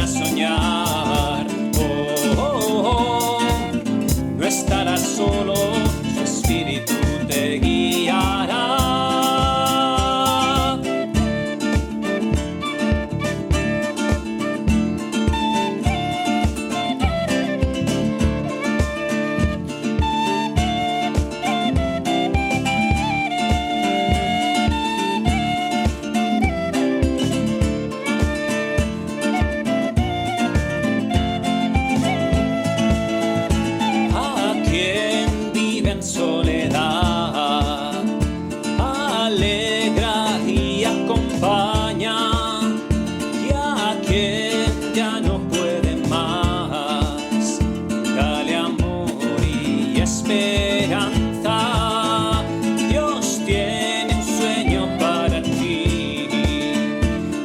a soñar. Oh, oh, oh. No estarás solo, su espíritu te guiará. Soledad, alegra y acompaña, y a quien ya no puede más, dale amor y esperanza. Dios tiene un sueño para ti,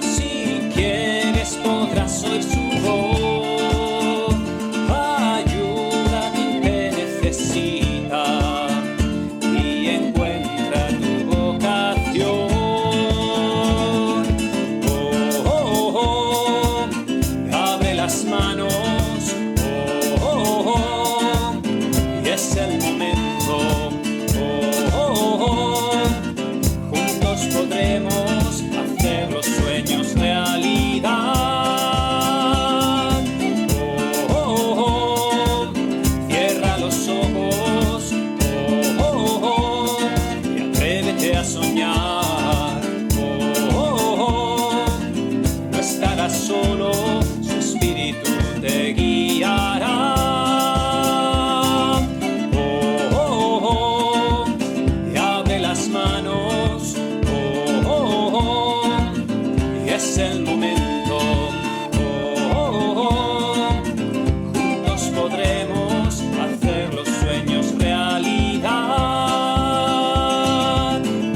si quieres podrás oír su voz, ayuda a quien te necesita. Manos, oh, oh, oh, y es el momento, oh, oh, oh, juntos podremos hacer los sueños realidad. Oh, oh, oh, cierra los ojos, oh, oh, oh, y atrévete a soñar. Oh, oh, oh, no estarás solo, te guiará. Oh, oh, oh, y abre las manos. Oh, oh, oh, y es el momento. Oh, oh, oh, juntos podremos hacer los sueños realidad.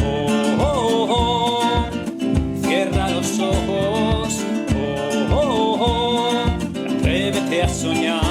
Oh, oh, oh, cierra los ojos. Oh, oh, oh, atrévete a soñar.